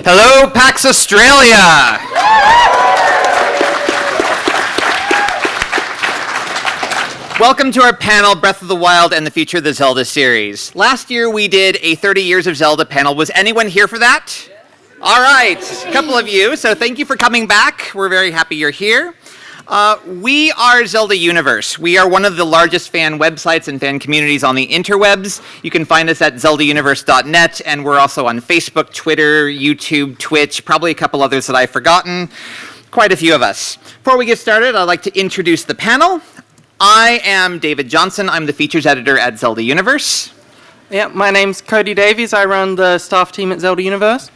Hello, PAX Australia! Welcome to our panel, Breath of the Wild and the Future of the Zelda series. Last year we did a 30 Years of Zelda panel. Was anyone here for that? All right, a couple of you, so thank you for coming back. We're very happy you're here. We are Zelda Universe. We are one of the largest fan websites and fan communities on the interwebs. You can find us at zeldauniverse.net, and we're also on Facebook, Twitter, YouTube, Twitch, probably a couple others that I've forgotten. Quite a few of us. Before we get started, I'd like to introduce the panel. I am David Johnson. I'm the features editor at Zelda Universe. Yeah, my name's Cody Davies. I run the staff team at Zelda Universe.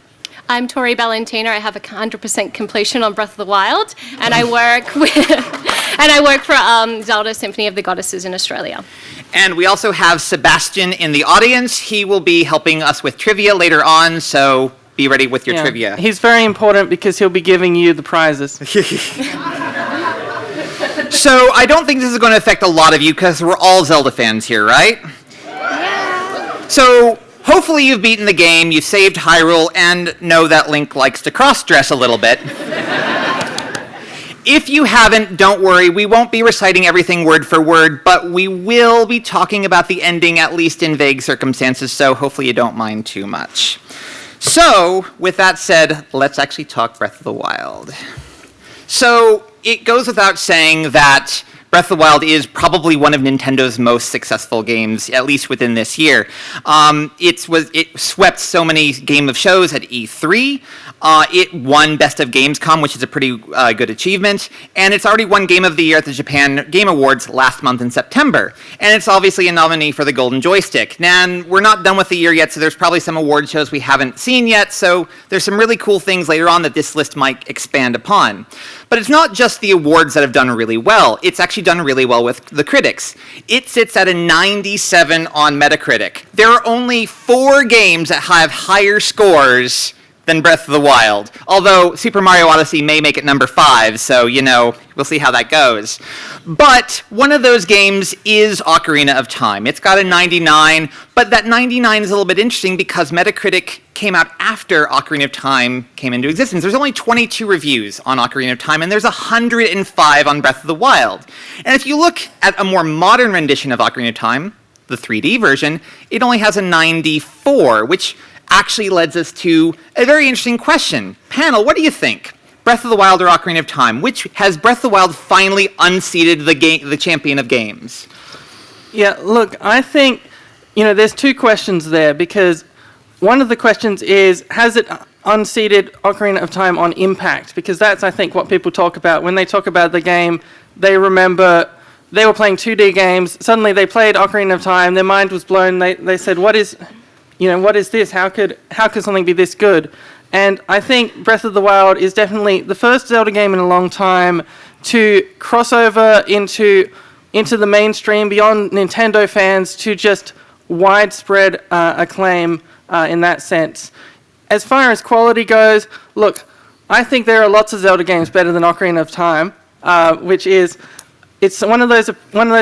I'm Tori Valentina. I have a 100% completion on Breath of the Wild, and I work for Zelda Symphony of the Goddesses in Australia. And we also have Sebastian in the audience. He will be helping us with trivia later on, so be ready with your trivia. He's very important because he'll be giving you the prizes. So I don't think this is going to affect a lot of you because we're all Zelda fans here, right? Yeah. So hopefully you've beaten the game, you've saved Hyrule, and know that Link likes to cross-dress a little bit. If you haven't, don't worry, we won't be reciting everything word for word, but we will be talking about the ending, at least in vague circumstances, so hopefully you don't mind too much. So, with that said, let's actually talk Breath of the Wild. So, it goes without saying that Breath of the Wild is probably one of Nintendo's most successful games, at least within this year. It swept so many Game of Shows at E3. It won Best of Gamescom, which is a pretty good achievement. And it's already won Game of the Year at the Japan Game Awards last month in September. And it's obviously a nominee for the Golden Joystick. And we're not done with the year yet, so there's probably some award shows we haven't seen yet. So there's some really cool things later on that this list might expand upon. But it's not just the awards that have done really well. It's actually done really well with the critics. It sits at a 97 on Metacritic. There are only 4 games that have higher scores than Breath of the Wild. Although Super Mario Odyssey may make it number 5, so, we'll see how that goes. But one of those games is Ocarina of Time. It's got a 99, but that 99 is a little bit interesting because Metacritic came out after Ocarina of Time came into existence. There's only 22 reviews on Ocarina of Time, and there's 105 on Breath of the Wild. And if you look at a more modern rendition of Ocarina of Time, the 3D version, it only has a 94, which actually leads us to a very interesting question. Panel, what do you think? Breath of the Wild or Ocarina of Time? Which has Breath of the Wild finally unseated the champion of games? Yeah, look, I think, there's 2 questions there because one of the questions is, has it unseated Ocarina of Time on impact? Because that's, I think, what people talk about. When they talk about the game, they remember they were playing 2D games, suddenly they played Ocarina of Time, their mind was blown, they said, what is this? How could something be this good? And I think Breath of the Wild is definitely the first Zelda game in a long time to cross over into the mainstream, beyond Nintendo fans, to just widespread acclaim in that sense. As far as quality goes, look, I think there are lots of Zelda games better than Ocarina of Time, it's one of those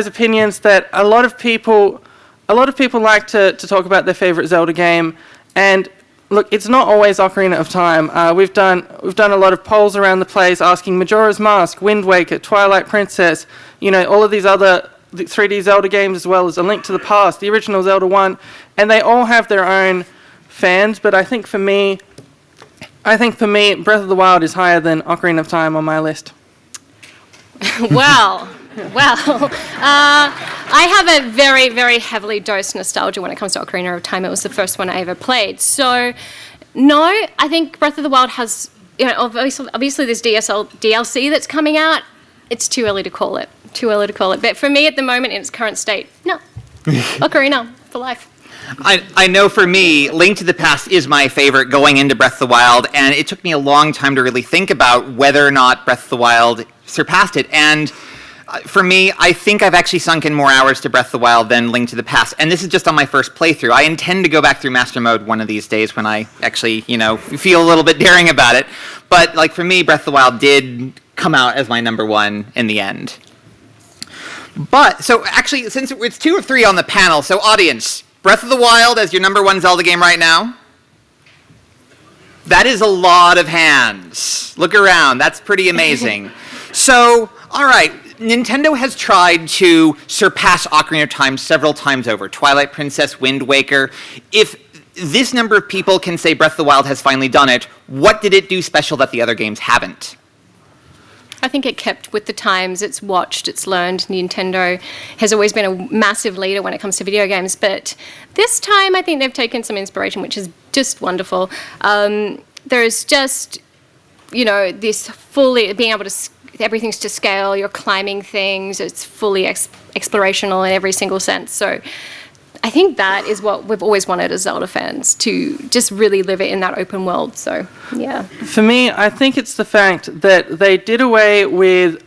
opinions that a lot of people like to talk about their favorite Zelda game, and look, it's not always Ocarina of Time. We've done a lot of polls around the place asking Majora's Mask, Wind Waker, Twilight Princess, all of these other 3D Zelda games, as well as A Link to the Past, the original Zelda 1, and they all have their own fans, but I think for me, Breath of the Wild is higher than Ocarina of Time on my list. Well, I have a very, very heavily dosed nostalgia when it comes to Ocarina of Time. It was the first one I ever played. So, no, I think Breath of the Wild has, obviously this DLC that's coming out. It's too early to call it. But for me at the moment, in its current state, no. Ocarina for life. I know for me, Link to the Past is my favorite going into Breath of the Wild, and it took me a long time to really think about whether or not Breath of the Wild surpassed it. And for me, I think I've actually sunk in more hours to Breath of the Wild than Link to the Past, and this is just on my first playthrough. I intend to go back through Master Mode one of these days when I actually, feel a little bit daring about it. But, for me, Breath of the Wild did come out as my number 1 in the end. But, so actually, since it's 2 of 3 on the panel, so audience, Breath of the Wild as your number 1 Zelda game right now? That is a lot of hands. Look around. That's pretty amazing. So, all right. Nintendo has tried to surpass Ocarina of Time several times over. Twilight Princess, Wind Waker. If this number of people can say Breath of the Wild has finally done it, what did it do special that the other games haven't? I think it kept with the times. It's watched, it's learned. Nintendo has always been a massive leader when it comes to video games, but this time I think they've taken some inspiration, which is just wonderful. There's just, this fully being able to, everything's to scale, you're climbing things, it's fully explorational in every single sense. So I think that is what we've always wanted as Zelda fans, to just really live it in that open world. So, yeah. For me, I think it's the fact that they did away with,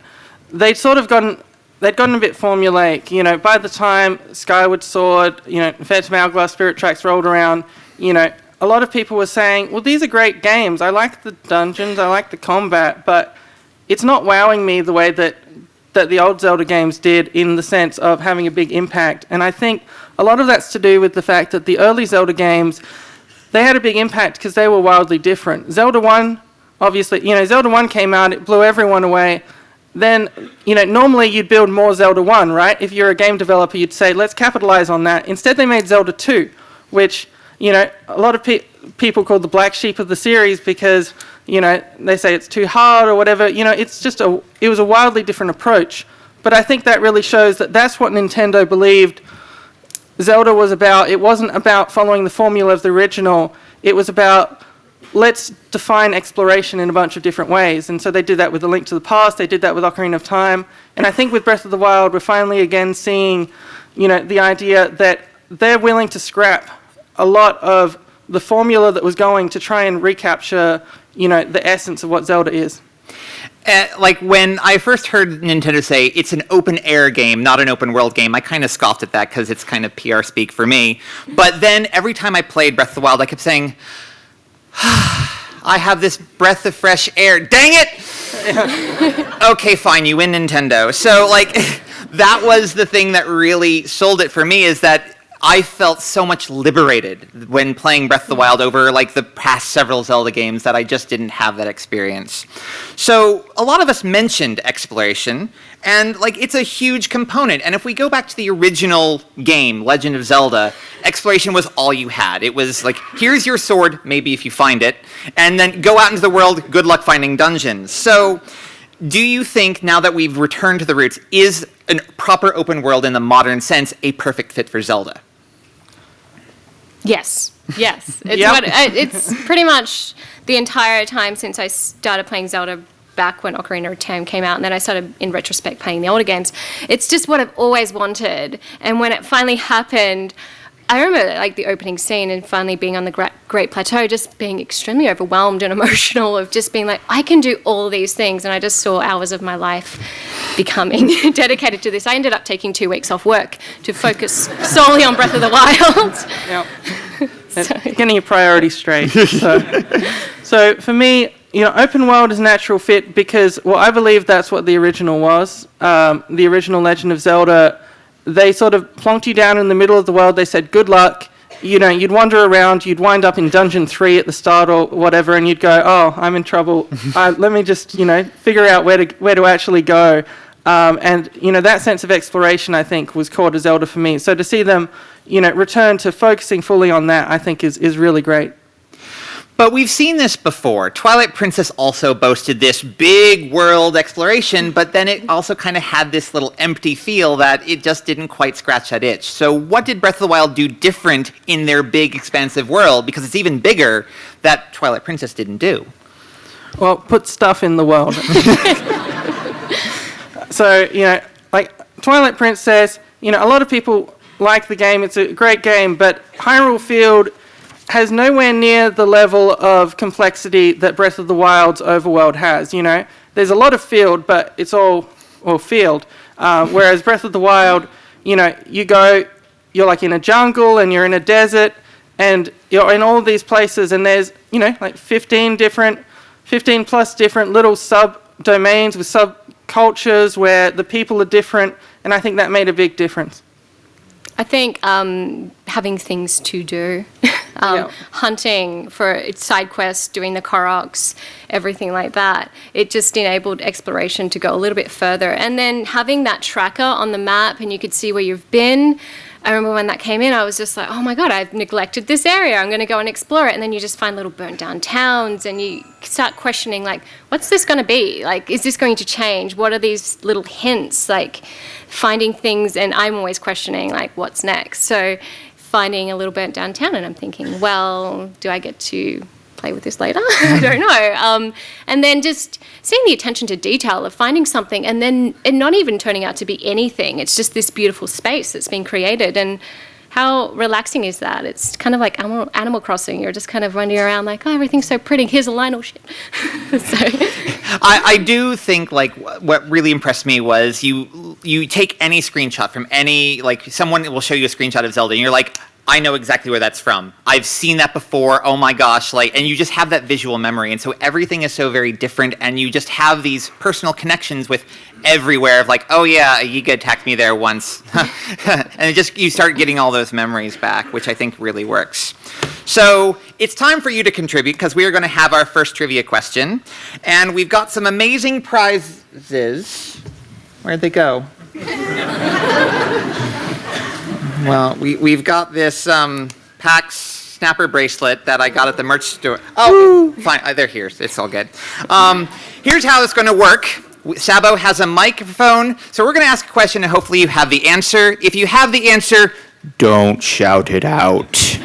they'd gotten a bit formulaic. By the time Skyward Sword, Phantom Hourglass, Spirit Tracks rolled around, a lot of people were saying, well, these are great games. I like the dungeons, I like the combat, but it's not wowing me the way that the old Zelda games did, in the sense of having a big impact. And I think a lot of that's to do with the fact that the early Zelda games, they had a big impact because they were wildly different. Zelda 1, obviously, Zelda 1 came out, it blew everyone away. Then, normally you'd build more Zelda 1, right? If you're a game developer, you'd say, let's capitalize on that. Instead, they made Zelda 2, which, a lot of people call the black sheep of the series because, they say it's too hard or whatever. It was a wildly different approach. But I think that really shows that that's what Nintendo believed Zelda was about. It wasn't about following the formula of the original. It was about, let's define exploration in a bunch of different ways. And so they did that with A Link to the Past. They did that with Ocarina of Time. And I think with Breath of the Wild, we're finally again seeing, the idea that they're willing to scrap a lot of the formula that was going to try and recapture, the essence of what Zelda is. When I first heard Nintendo say it's an open-air game, not an open-world game, I kind of scoffed at that because it's kind of PR speak for me. But then every time I played Breath of the Wild, I kept saying, I have this breath of fresh air. Dang it! Okay, fine, you win, Nintendo. So, that was the thing that really sold it for me, is that I felt so much liberated when playing Breath of the Wild over the past several Zelda games that I just didn't have that experience. So a lot of us mentioned exploration, and it's a huge component. And if we go back to the original game, Legend of Zelda, exploration was all you had. It was here's your sword, maybe if you find it, and then go out into the world, good luck finding dungeons. So do you think, now that we've returned to the roots, is a proper open world in the modern sense a perfect fit for Zelda? Yes. It's Yep. it's pretty much the entire time since I started playing Zelda back when Ocarina of Time came out, and then I started, in retrospect, playing the older games. It's just what I've always wanted. And when it finally happened, I remember the opening scene and finally being on the Great Plateau, just being extremely overwhelmed and emotional, of just being I can do all these things. And I just saw hours of my life becoming dedicated to this. I ended up taking 2 weeks off work to focus solely on Breath of the Wild. Yep. Getting your priorities straight. So for me, open world is a natural fit because, I believe that's what the original was. The original Legend of Zelda, they sort of plonked you down in the middle of the world. They said, good luck. You'd wander around. You'd wind up in Dungeon 3 at the start or whatever, and you'd go, oh, I'm in trouble. Let me just, figure out where to actually go. And that sense of exploration, I think, was core to Zelda for me. So to see them, return to focusing fully on that, I think is really great. But we've seen this before. Twilight Princess also boasted this big world exploration, but then it also kind of had this little empty feel that it just didn't quite scratch that itch. So what did Breath of the Wild do different in their big, expansive world, because it's even bigger, that Twilight Princess didn't do? Well, put stuff in the world. So, Twilight Princess, a lot of people like the game. It's a great game, but Hyrule Field has nowhere near the level of complexity that Breath of the Wild's overworld has. There's a lot of field, but it's all field. Whereas Breath of the Wild, you go, you're in a jungle and you're in a desert and you're in all of these places, and there's 15 plus different little sub-domains with subcultures where the people are different, and I think that made a big difference. I think having things to do hunting for side quests, doing the Koroks, everything like that. It just enabled exploration to go a little bit further. And then having that tracker on the map and you could see where you've been. I remember when that came in, I was just like, oh my God, I've neglected this area. I'm going to go and explore it. And then you just find little burnt down towns and you start questioning, like, what's this going to be? Like, is this going to change? What are these little hints? Like, finding things, and I'm always questioning, like, what's next? So finding a little burnt down town, and I'm thinking, well, do I get to play with this later? I don't know. And then just seeing the attention to detail of finding something and then it not even turning out to be anything. It's just this beautiful space that's been created. And how relaxing is that? It's kind of like Animal Crossing. You're just kind of running around like, oh, everything's so pretty. Here's a Lionel shit. I do think, like, what really impressed me was you take any screenshot from any, like, someone will show you a screenshot of Zelda and you're like, I know exactly where that's from. I've seen that before. Oh my gosh, like, and you just have that visual memory. And so everything is so very different and you just have these personal connections with everywhere of like, oh yeah, Yiga attacked me there once. And you start getting all those memories back, which I think really works. So it's time for you to contribute because we are going to have our first trivia question. And we've got some amazing prizes. Where'd they go? Well, we've got this PAX snapper bracelet that I got at the merch store. Oh, fine. They're here. It's all good. Here's how it's going to work. Sabo has a microphone, so we're going to ask a question, and hopefully you have the answer. If you have the answer, don't shout it out.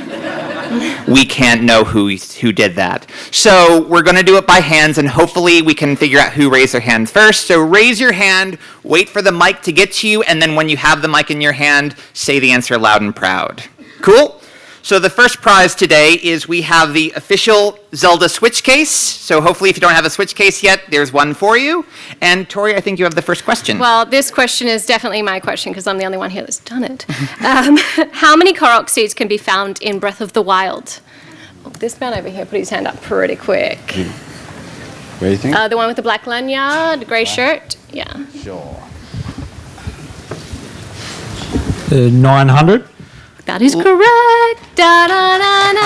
We can't know who did that. So we're going to do it by hands, and hopefully we can figure out who raised their hand first. So raise your hand, wait for the mic to get to you, and then when you have the mic in your hand, say the answer loud and proud. Cool? So the first prize today is we have the official Zelda Switch case. So hopefully if you don't have a Switch case yet, there's one for you. And Tori, I think you have the first question. Well, this question is definitely my question because I'm the only one here that's done it. How many Korok seeds can be found in Breath of the Wild? Oh, this man over here put his hand up pretty quick. Where do you think? The one with the black lanyard, grey shirt. Yeah. Sure. 900. That is correct. Da, da, da, da.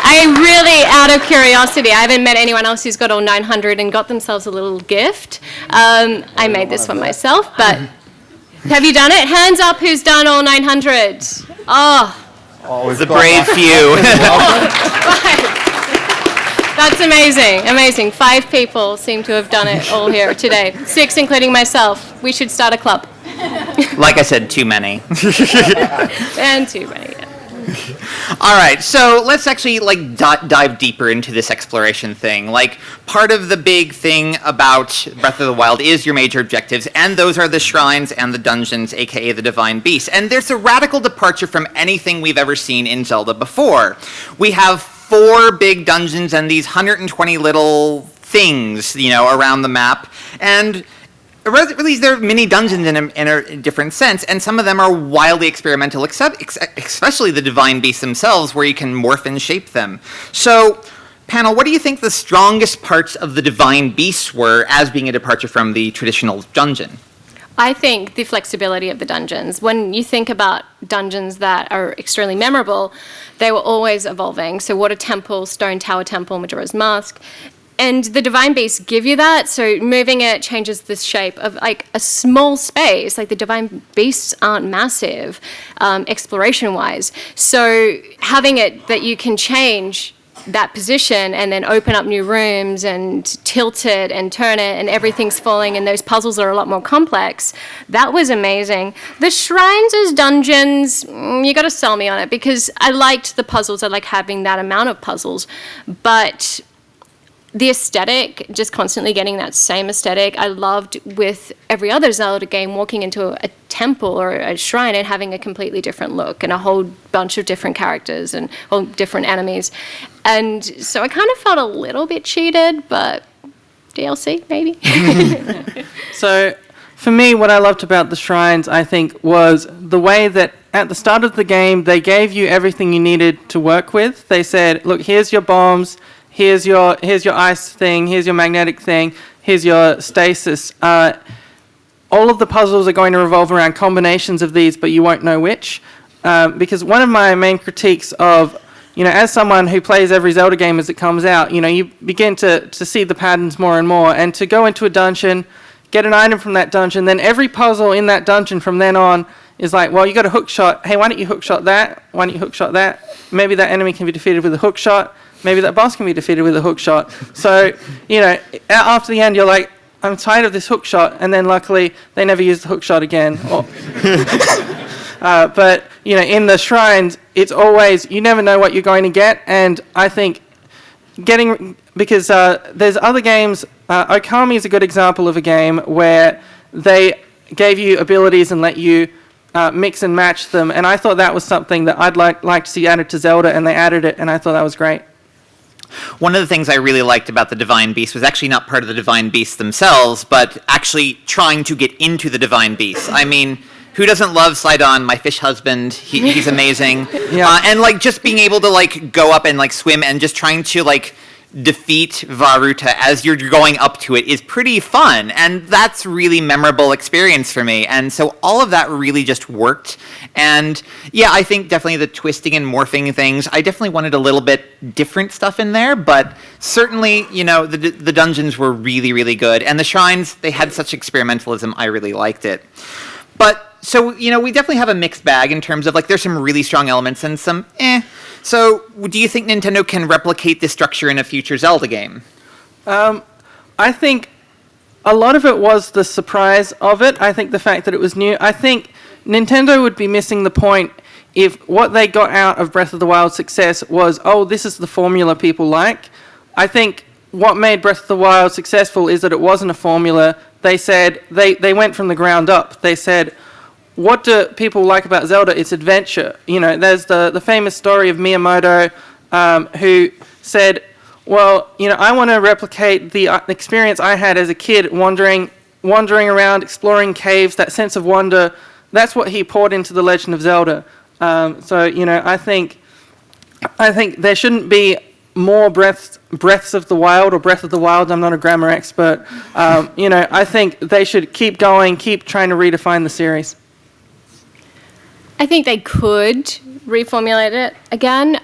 I really, out of curiosity, I haven't met anyone else who's got all 900 and got themselves a little gift. I made this one myself, but have you done it? Hands up who's done all 900. Oh. It's a brave few. That's amazing, amazing. 5 people seem to have done it all here today. 6, including myself. We should start a club. Like I said, too many. And too many, yeah. All right, so let's actually like dive deeper into this exploration thing. Like, part of the big thing about Breath of the Wild is your major objectives, and those are the shrines and the dungeons, aka the Divine Beasts. And there's a radical departure from anything we've ever seen in Zelda before. We have 4 big dungeons and these 120 little things, around the map. And really, they're mini dungeons in a different sense, and some of them are wildly experimental, especially the Divine Beasts themselves, where you can morph and shape them. So, panel, what do you think the strongest parts of the Divine Beasts were as being a departure from the traditional dungeon? I think the flexibility of the dungeons. When you think about dungeons that are extremely memorable, they were always evolving. So Water Temple, Stone Tower Temple, Majora's Mask. And the Divine Beasts give you that, so moving it changes the shape of like a small space. Like the Divine Beasts aren't massive, exploration-wise. So having it that you can change that position and then open up new rooms and tilt it and turn it and everything's falling and those puzzles are a lot more complex. That was amazing. The shrines as dungeons, you got to sell me on it because I liked the puzzles. I like having that amount of puzzles, but the aesthetic, just constantly getting that same aesthetic, I loved with every other Zelda game, walking into a temple or a shrine and having a completely different look and a whole bunch of different characters and all different enemies. And so I kind of felt a little bit cheated, but DLC, maybe. So for me, what I loved about the shrines, I think, was the way that at the start of the game, they gave you everything you needed to work with. They said, look, here's your bombs, here's your ice thing, here's your magnetic thing, here's your stasis. all of the puzzles are going to revolve around combinations of these, but you won't know which. Because one of my main critiques of, as someone who plays every Zelda game as it comes out, you begin to see the patterns more and more, and to go into a dungeon, get an item from that dungeon, then every puzzle in that dungeon from then on is like, well, you got a hook shot. Hey, why don't you hook shot that? Why don't you hook shot that? Maybe that enemy can be defeated with a hook shot. Maybe that boss can be defeated with a hook shot. So, after the end, you're like, I'm tired of this hook shot, and then luckily they never use the hook shot again. But in the shrines, it's always, you never know what you're going to get, and I think because there's other games, Okami is a good example of a game where they gave you abilities and let you mix and match them, and I thought that was something that I'd like to see added to Zelda, and they added it, and I thought that was great. One of the things I really liked about the Divine Beast was actually not part of the Divine Beasts themselves, but actually trying to get into the Divine Beasts. I mean, who doesn't love Sidon, my fish husband? He's amazing. Yeah. And just being able to go up and swim and just trying to defeat Varuta as you're going up to it is pretty fun, and that's really memorable experience for me. And so all of that really just worked. And yeah, I think definitely the twisting and morphing things, I definitely wanted a little bit different stuff in there, but certainly, the dungeons were really, really good, and the shrines, they had such experimentalism. I really liked it. But so, we definitely have a mixed bag in terms of, there's some really strong elements and some So, do you think Nintendo can replicate this structure in a future Zelda game? I think a lot of it was the surprise of it. I think the fact that it was new. I think Nintendo would be missing the point if what they got out of Breath of the Wild's success was, this is the formula people like. I think what made Breath of the Wild successful is that it wasn't a formula. They said, they went from the ground up. They said, what do people like about Zelda? It's adventure. There's the famous story of Miyamoto, who said, well, I want to replicate the experience I had as a kid wandering around, exploring caves, that sense of wonder. That's what he poured into The Legend of Zelda. I think there shouldn't be more breaths of the wild or Breath of the Wild. I'm not a grammar expert. I think they should keep going, keep trying to redefine the series. I think they could reformulate it again,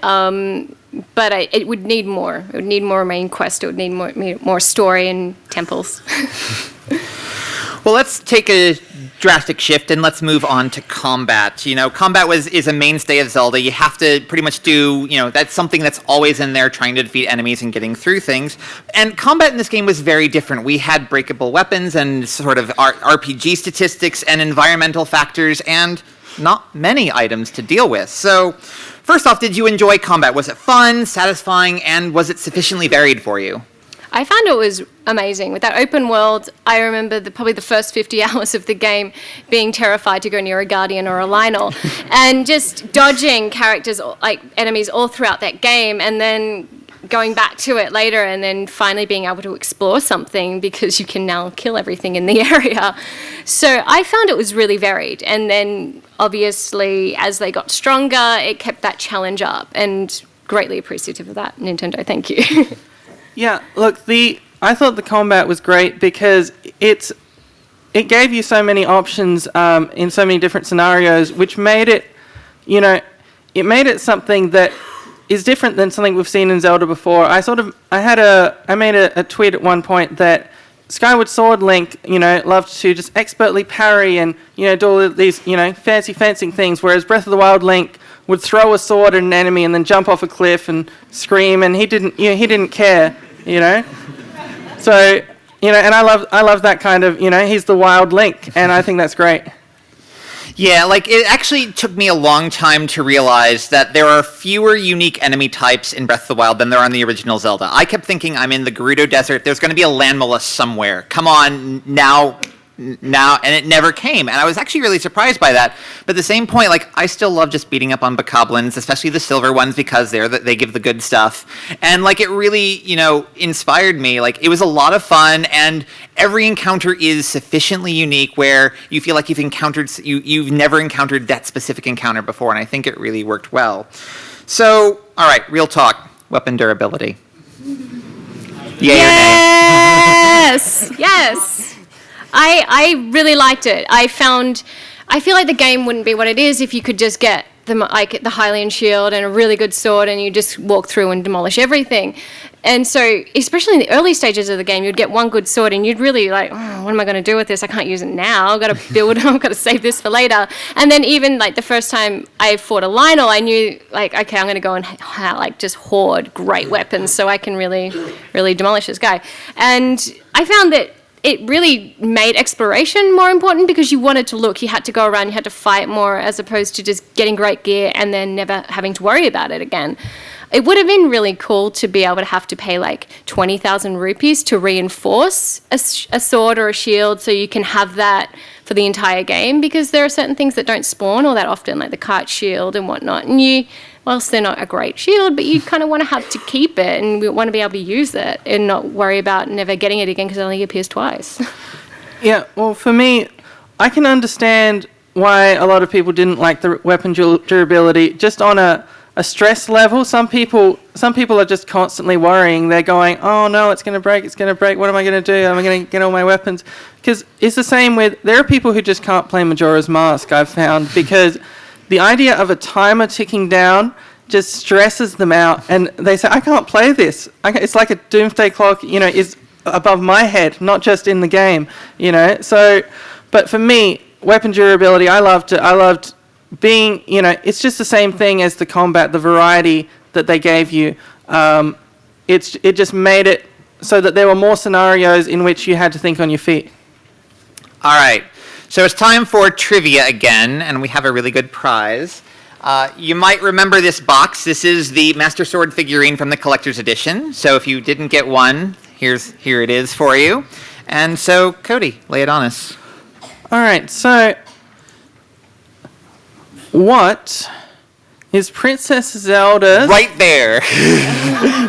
but it would need more. It would need more main quest. It would need more story and temples. Well, let's take a drastic shift and let's move on to combat. Combat is a mainstay of Zelda. You have to pretty much do, that's something that's always in there, trying to defeat enemies and getting through things. And combat in this game was very different. We had breakable weapons and sort of RPG statistics and environmental factors and not many items to deal with. So, first off, did you enjoy combat? Was it fun, satisfying, and was it sufficiently varied for you? I found it was amazing. With that open world, I remember probably the first 50 hours of the game being terrified to go near a Guardian or a Lionel and just dodging characters, enemies all throughout that game, and then going back to it later and then finally being able to explore something because you can now kill everything in the area. So I found it was really varied. And then obviously as they got stronger, it kept that challenge up, and greatly appreciative of that, Nintendo. Thank you. Yeah, look, I thought the combat was great because it gave you so many options in so many different scenarios, which made it, it made it something that is different than something we've seen in Zelda before. I made a tweet at one point that Skyward Sword Link, loved to just expertly parry and, do all of these, fancy fencing things, whereas Breath of the Wild Link would throw a sword at an enemy and then jump off a cliff and scream, and he didn't care, So, and I love that kind of, he's the Wild Link, and I think that's great. Yeah, it actually took me a long time to realize that there are fewer unique enemy types in Breath of the Wild than there are in the original Zelda. I kept thinking I'm in the Gerudo Desert, there's going to be a land mollusk somewhere. Come on, now, and it never came, and I was actually really surprised by that. But at the same point, I still love just beating up on bokoblins, especially the silver ones, because they give the good stuff. And it really, inspired me. It was a lot of fun, and every encounter is sufficiently unique where you feel like you've never encountered that specific encounter before, and I think it really worked well. So, all right, real talk, weapon durability. Yay or nay? Yes. I really liked it. I feel like the game wouldn't be what it is if you could just get the Hylian shield and a really good sword and you just walk through and demolish everything. And so, especially in the early stages of the game, you'd get one good sword and you'd really like, oh, what am I going to do with this? I can't use it now. I've got to build, I've got to save this for later. And then even like the first time I fought a Lionel, I knew like, okay, I'm going to go and like just hoard great weapons so I can really, really demolish this guy. And I found that it really made exploration more important because you wanted to look, you had to go around, you had to fight more as opposed to just getting great gear and then never having to worry about it again. It would have been really cool to be able to have to pay like 20,000 rupees to reinforce a sword or a shield so you can have that for the entire game, because there are certain things that don't spawn all that often, like the kite shield and whatnot. And whilst they're not a great shield, but you kind of want to have to keep it and we want to be able to use it and not worry about never getting it again because it only appears twice. Yeah, well, for me, I can understand why a lot of people didn't like the weapon durability. Just on a stress level, some people are just constantly worrying. They're going, oh no, it's going to break, what am I going to do? Am I going to get all my weapons? Because it's the same with, there are people who just can't play Majora's Mask, I've found, because the idea of a timer ticking down just stresses them out, and they say, I can't play this. It's like a doomsday clock, is above my head, not just in the game, So, but for me, weapon durability, I loved it. I loved being, it's just the same thing as the combat, the variety that they gave you. It just made it so that there were more scenarios in which you had to think on your feet. All right. So it's time for trivia again, and we have a really good prize. You might remember this box. This is the Master Sword figurine from the Collector's Edition. So if you didn't get one, here it is for you. And so, Cody, lay it on us. All right, so what is Princess Zelda's... Right there.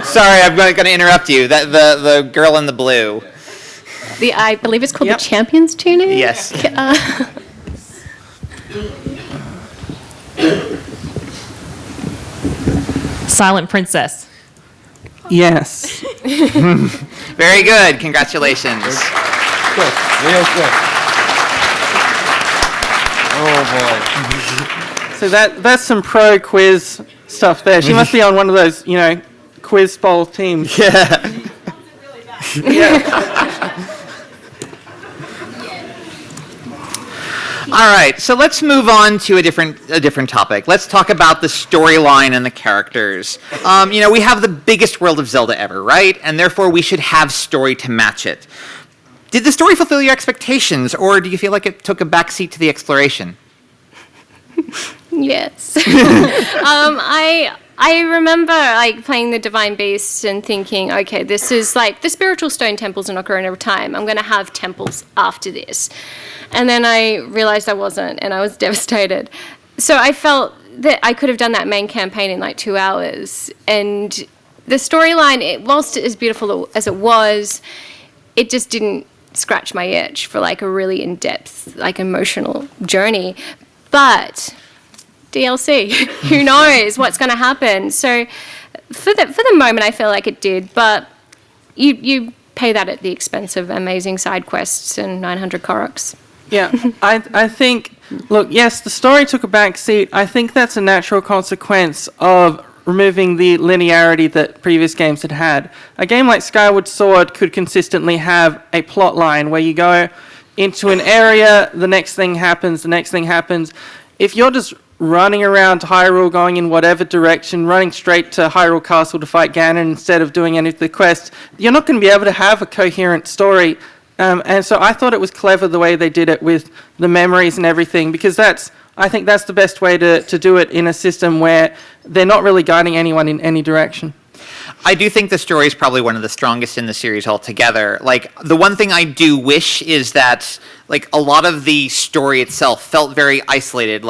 Sorry, I'm going to interrupt you. The girl in the blue. I believe it's called the Champions Tunic? Yes. Silent Princess. Yes. Very good. Congratulations. Good. Real good. Oh boy. So that's some pro quiz stuff there. She must be on one of those, quiz bowl teams. Yeah. All right, so let's move on to a different topic. Let's talk about the storyline and the characters. We have the biggest world of Zelda ever, right? And therefore we should have story to match it. Did the story fulfill your expectations, or do you feel like it took a backseat to the exploration? Yes. I remember playing the Divine Beast and thinking, okay, this is like the spiritual stone temples in Ocarina of Time. I'm going to have temples after this. And then I realized I wasn't, and I was devastated. So I felt that I could have done that main campaign in 2 hours. And the storyline, whilst as beautiful as it was, it just didn't scratch my itch for a really in-depth, emotional journey. But DLC, who knows what's going to happen? So for the moment, I feel like it did, but you pay that at the expense of amazing side quests and 900 Koroks. Yeah, I think, look, yes, the story took a back seat. I think that's a natural consequence of removing the linearity that previous games had had. A game like Skyward Sword could consistently have a plot line where you go into an area, the next thing happens. If you're just running around Hyrule, going in whatever direction, running straight to Hyrule Castle to fight Ganon instead of doing any of the quests, you're not going to be able to have a coherent story. And so I thought it was clever the way they did it with the memories and everything, because I think that's the best way to do it in a system where they're not really guiding anyone in any direction. I do think the story is probably one of the strongest in the series altogether. The one thing I do wish is that, a lot of the story itself felt very isolated.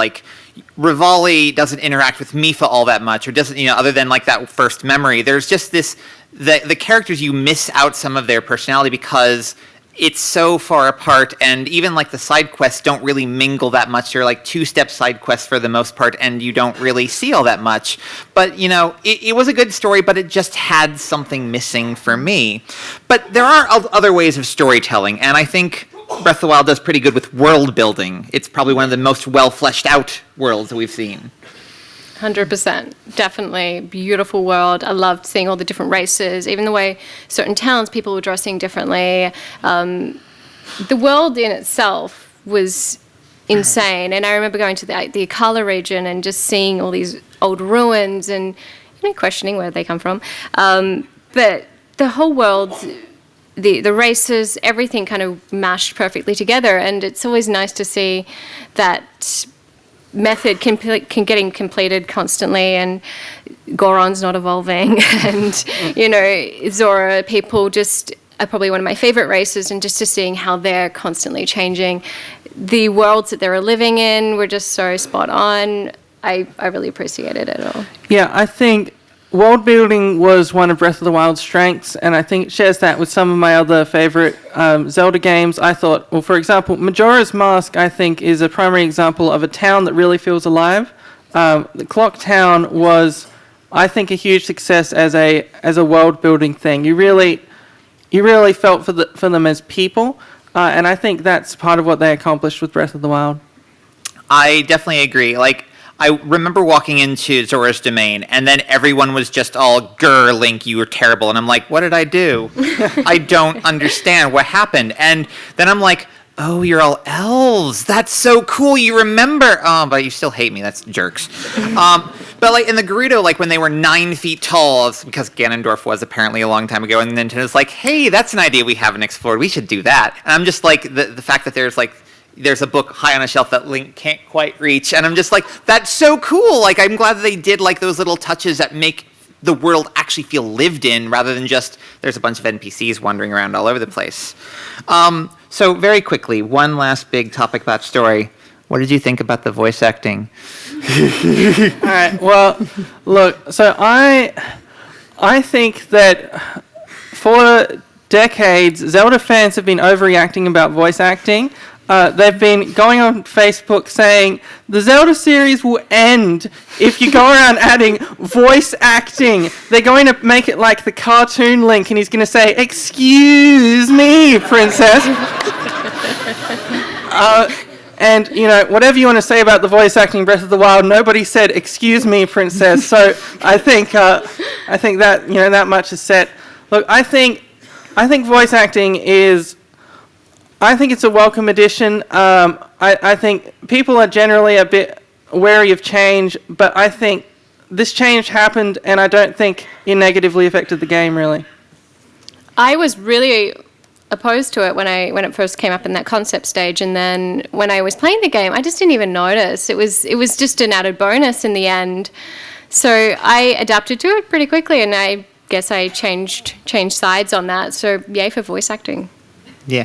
Rivali doesn't interact with Mipha all that much, or doesn't, other than that first memory. There's just the characters, you miss out some of their personality because it's so far apart, and even the side quests don't really mingle that much. They're two-step side quests for the most part, and you don't really see all that much. But, it was a good story, but it just had something missing for me. But there are other ways of storytelling, and I think Breath of the Wild does pretty good with world building. It's probably one of the most well fleshed out worlds that we've seen. 100%. Definitely. Beautiful world. I loved seeing all the different races, even the way certain towns, people were dressing differently. The world in itself was insane. And I remember going to the Akala region and just seeing all these old ruins and questioning where they come from. But the whole world, the races, everything kind of mashed perfectly together. And it's always nice to see that method getting completed constantly, and Goron's not evolving, and Zora people just are probably one of my favorite races, and just to seeing how they're constantly changing. The worlds that they were living in were just so spot on. I really appreciated it all. Yeah, I think world building was one of Breath of the Wild's strengths, and I think it shares that with some of my other favorite Zelda games. I thought, well, for example, Majora's Mask, I think, is a primary example of a town that really feels alive. The Clock Town was, I think, a huge success as a world building thing. You really felt for them as people, and I think that's part of what they accomplished with Breath of the Wild. I definitely agree. I remember walking into Zora's Domain, and then everyone was just all, "Grr, Link, you were terrible." And I'm like, what did I do? I don't understand what happened. And then I'm like, oh, you're all elves. That's so cool. You remember. Oh, but you still hate me. That's jerks. But in the Gerudo, when they were 9 feet tall, it's because Ganondorf was apparently a long time ago, and Nintendo's like, hey, that's an idea we haven't explored. We should do that. And I'm just like, the fact that there's a book high on a shelf that Link can't quite reach, and I'm just like, that's so cool. I'm glad that they did those little touches that make the world actually feel lived in, rather than just there's a bunch of NPCs wandering around all over the place. So very quickly, one last big topic about story. What did you think about the voice acting? All right. Well, look. So I think that for decades, Zelda fans have been overreacting about voice acting. They've been going on Facebook saying the Zelda series will end if you go around adding voice acting. They're going to make it like the cartoon Link, and he's going to say, "Excuse me, princess." And whatever you want to say about the voice acting in Breath of the Wild, nobody said "Excuse me, princess." So I think that that much is set. Look, I think voice acting is. I think it's a welcome addition. I think people are generally a bit wary of change, but I think this change happened, and I don't think it negatively affected the game, really. I was really opposed to it when it first came up in that concept stage, and then when I was playing the game, I just didn't even notice. It was just an added bonus in the end. So I adapted to it pretty quickly, and I guess I changed sides on that. So yay for voice acting. Yeah,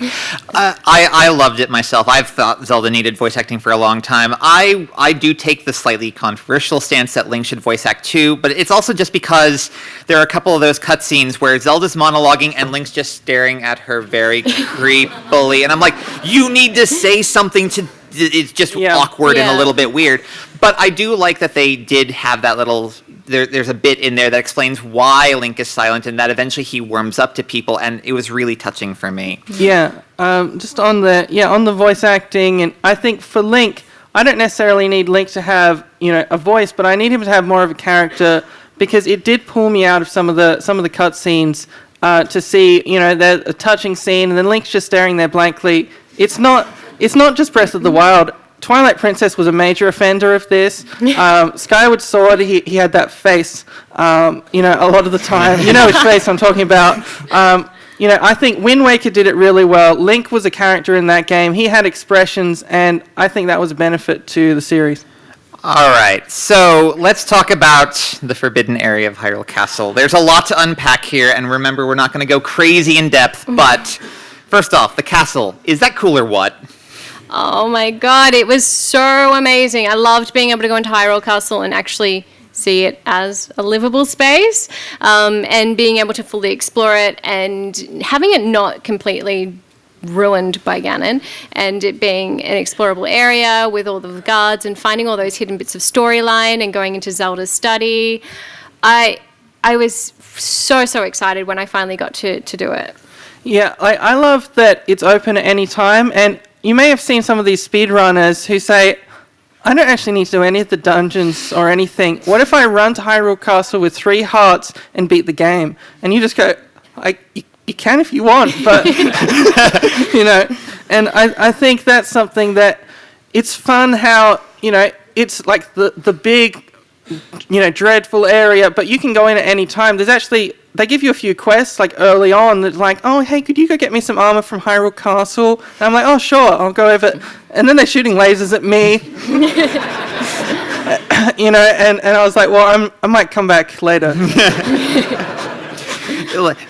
I loved it myself. I've thought Zelda needed voice acting for a long time. I do take the slightly controversial stance that Link should voice act too, but it's also just because there are a couple of those cutscenes where Zelda's monologuing and Link's just staring at her very creepily, and I'm like, you need to say something to. It's just awkward and a little bit weird. But I do like that they did have that little. There's a bit in there that explains why Link is silent, and that eventually he warms up to people, and it was really touching for me. Yeah, just on the voice acting, and I think for Link, I don't necessarily need Link to have a voice, but I need him to have more of a character, because it did pull me out of some of the cutscenes to see there's a touching scene, and then Link's just staring there blankly. It's not just Breath of the Wild. Twilight Princess was a major offender of this. Skyward Sword, he had that face, a lot of the time. You know which face I'm talking about. I think Wind Waker did it really well. Link was a character in that game. He had expressions, and I think that was a benefit to the series. All right, so let's talk about the Forbidden Area of Hyrule Castle. There's a lot to unpack here, and remember, we're not going to go crazy in depth, but first off, the castle. Is that cool or what? Oh my god, it was so amazing. I loved being able to go into Hyrule Castle and actually see it as a livable space, and being able to fully explore it and having it not completely ruined by Ganon, and it being an explorable area with all the guards and finding all those hidden bits of storyline and going into Zelda's study. I was so excited when I finally got to do it. Yeah, I love that it's open at any time, and you may have seen some of these speedrunners who say, I don't actually need to do any of the dungeons or anything. What if I run to Hyrule Castle with 3 hearts and beat the game? And you just go, you can if you want, but, and I think that's something that it's fun how, it's like the big, dreadful area, but you can go in at any time. There's actually, they give you a few quests like early on that's like, oh, hey, could you go get me some armor from Hyrule Castle? And I'm like, oh, sure, I'll go over. And then they're shooting lasers at me. And I was like, well, I might come back later.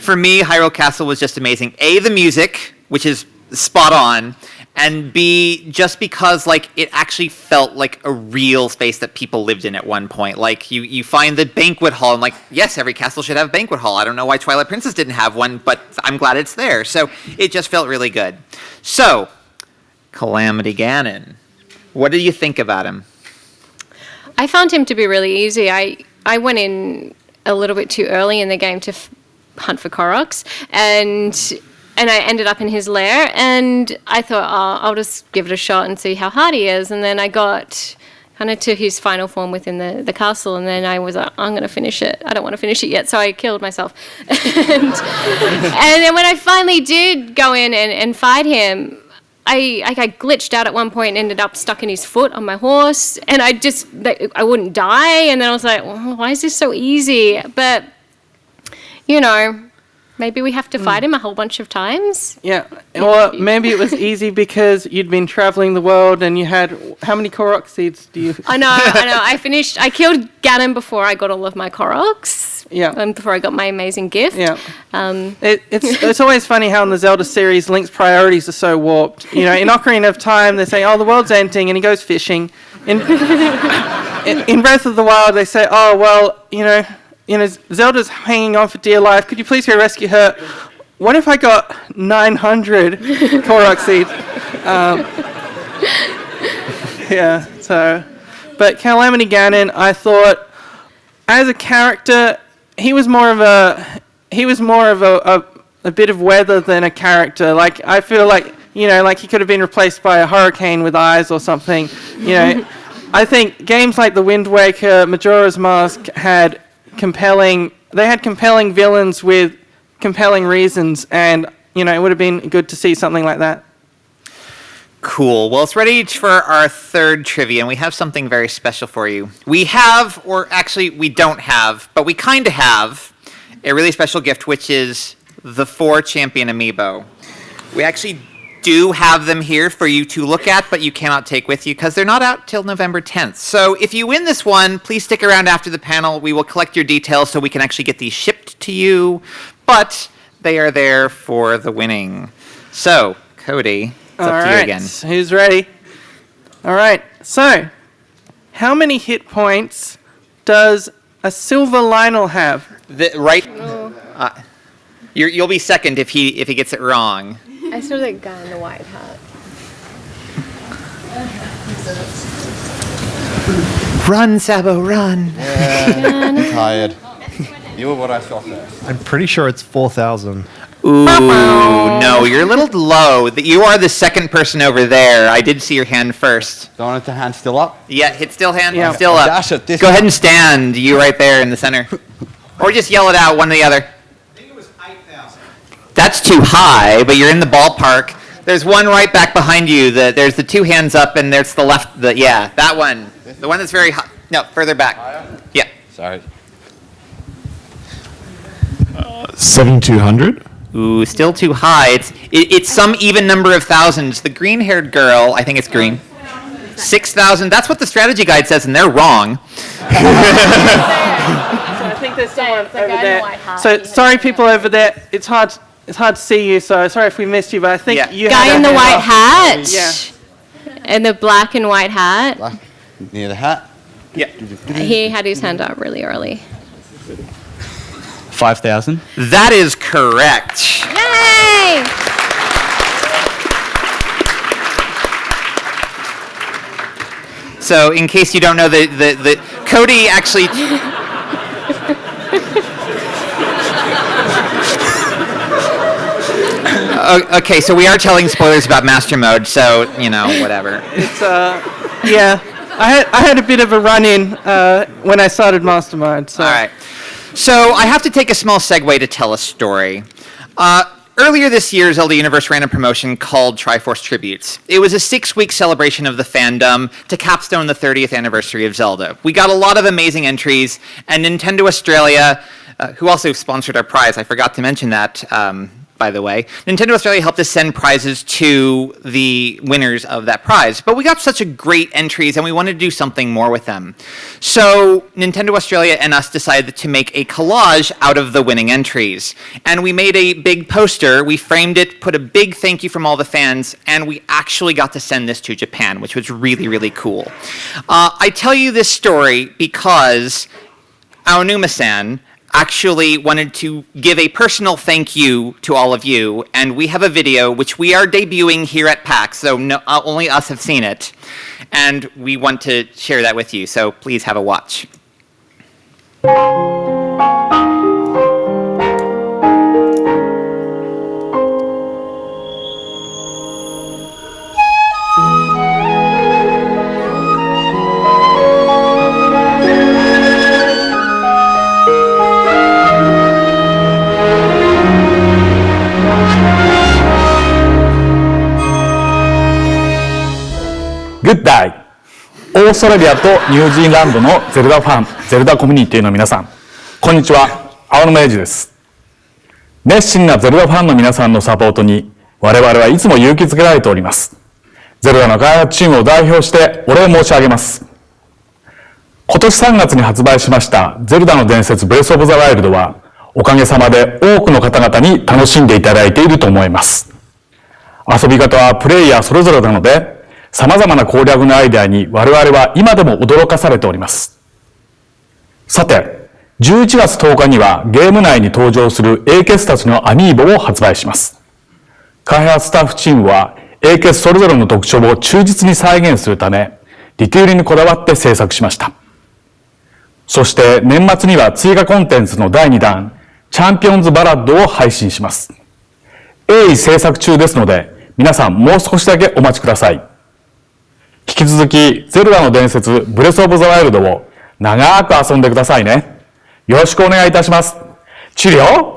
For me, Hyrule Castle was just amazing. A, the music, which is spot on, and B, just because it actually felt like a real space that people lived in at one point. Like you find the banquet hall, and yes, every castle should have a banquet hall. I don't know why Twilight Princess didn't have one, but I'm glad it's there. So it just felt really good. So, Calamity Ganon, what do you think about him? I found him to be really easy. I went in a little bit too early in the game to hunt for Koroks, and I ended up in his lair, and I thought, oh, I'll just give it a shot and see how hard he is. And then I got kind of to his final form within the castle, and then I was like, I'm going to finish it. I don't want to finish it yet, so I killed myself. and then when I finally did go in and fight him, I glitched out at one point and ended up stuck in his foot on my horse, and I wouldn't die, and then I was like, well, why is this so easy? But, maybe we have to fight him a whole bunch of times. Yeah, or maybe it was easy because you'd been traveling the world and you had, how many Korok seeds do you... I know. I killed Ganon before I got all of my Koroks. Yeah. And before I got my amazing gift. Yeah. It's always funny how in the Zelda series, Link's priorities are so warped. In Ocarina of Time, they say, oh, the world's ending, and he goes fishing. In Breath of the Wild, they say, oh, well, Zelda's hanging on for dear life. Could you please go rescue her? What if I got 900 Korok seeds? But Calamity Ganon, I thought, as a character, he was more of a bit of weather than a character. I feel like he could have been replaced by a hurricane with eyes or something. I think games like The Wind Waker, Majora's Mask had compelling villains with compelling reasons, and it would have been good to see something like that. Cool. Well, it's ready for our third trivia, and we have something very special for you. We have, or actually we don't have, but we kind of have a really special gift, which is the 4 champion amiibo. We actually do have them here for you to look at, but you cannot take with you because they're not out till November 10th. So if you win this one, please stick around after the panel. We will collect your details so we can actually get these shipped to you, but they are there for the winning. So, Cody, it's up to you again. Who's ready? All right. So, how many hit points does a silver Lionel have? You'll be second if he gets it wrong. I saw that guy in the white hat. Run, Sabo, run. Yeah, tired. You were what I saw first. I'm pretty sure it's 4,000. Ooh, no, you're a little low. You are the second person over there. I did see your hand first. Don't want the hand still up? Yeah, hit still hand, Yeah. still up. Dash it, this Go one. ahead and stand. You right there in the center. Or just yell it out, one or the other. I think it was 8,000. That's too high, but you're in the ballpark. There's one right back behind you. There's the 2 hands up, and there's the left. That one. The one that's very high. No, further back. Yeah. Sorry. 7,200. Ooh, still too high. It's some even number of thousands. The green-haired girl, I think it's green. 6,000. That's what the strategy guide says, and they're wrong. I think there's someone over there. So sorry, people over there. It's hard to see you. So sorry if we missed you, but I think you Guy had in the a hand white up. hat. Yeah. And the black and white hat. Black near the hat. Yeah. He had his hand up really early. 5,000. That is correct. Yay! So, in case you don't know, the Cody actually. Okay, so we are telling spoilers about Master Mode, so, whatever. It's yeah. I had a bit of a run-in when I started Mastermind. So. All right. So I have to take a small segue to tell a story. Earlier this year, Zelda Universe ran a promotion called Triforce Tributes. It was a 6-week celebration of the fandom to capstone the 30th anniversary of Zelda. We got a lot of amazing entries, and Nintendo Australia, who also sponsored our prize, I forgot to mention that, by the way. Nintendo Australia helped us send prizes to the winners of that prize. But we got such a great entries, and we wanted to do something more with them. So Nintendo Australia and us decided to make a collage out of the winning entries. And we made a big poster, we framed it, put a big thank you from all the fans, and we actually got to send this to Japan, which was really, really cool. I tell you this story because Aonuma-san actually wanted to give a personal thank you to all of you, and we have a video which we are debuting here at PAX, so only us have seen it, and we want to share that with you, so please have a watch. Good day! オーストラリアとニュージーランドのゼルダファン、ゼルダコミュニティの皆さん、こんにちは、青沼英二です。熱心なゼルダファンの皆さんのサポートに、我々はいつも勇気づけられております。ゼルダの開発チームを代表してお礼申し上げます。今年3月に発売しましたゼルダの伝説ブレスオブザワイルドは、おかげさまで多くの方々に楽しんでいただいていると思います。遊び方はプレイヤーそれぞれなので、様々な攻略のアイデアに我々は今でも驚かされております。さて、11月10日にはゲーム内に登場するエーケスたちのアミーボを発売します。開発スタッフチームはエーケスそれぞれの特徴を忠実に再現するため、ディテールにこだわって制作しました。そして年末には追加コンテンツの第2弾、チャンピオンズバラッドを配信します。鋭意制作中ですので、皆さんもう少しだけお待ちください。引き続き、ゼルダの伝説、ブレスオブザワイルドを長く遊んでくださいね。よろしくお願いいたします。チリオ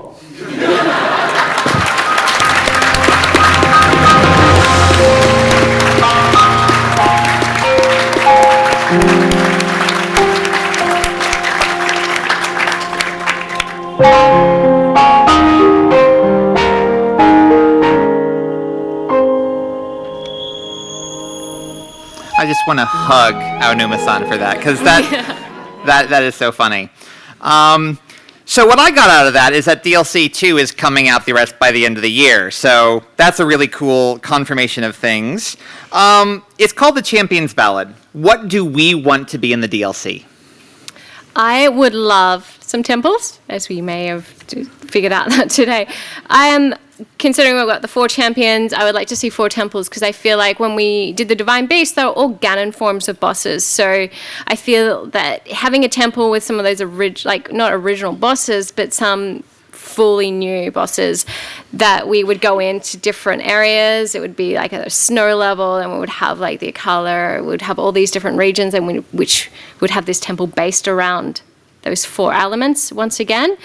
I just want to hug Aonuma-san for that, because that is so funny. So what I got out of that is that DLC 2 is coming out by the end of the year, so that's a really cool confirmation of things. It's called the Champions Ballad. What do we want to be in the DLC? I would love some temples, as we may have figured out that today. I am considering we've got the 4 champions. I would like to see 4 temples, because I feel like when we did the Divine Beast, they were all Ganon forms of bosses. So I feel that having a temple with some of those not original bosses, but some fully new bosses, that we would go into different areas. It would be like a snow level, and we would have like the Akala, we would have all these different regions, and which would have this temple based around those 4 elements once again.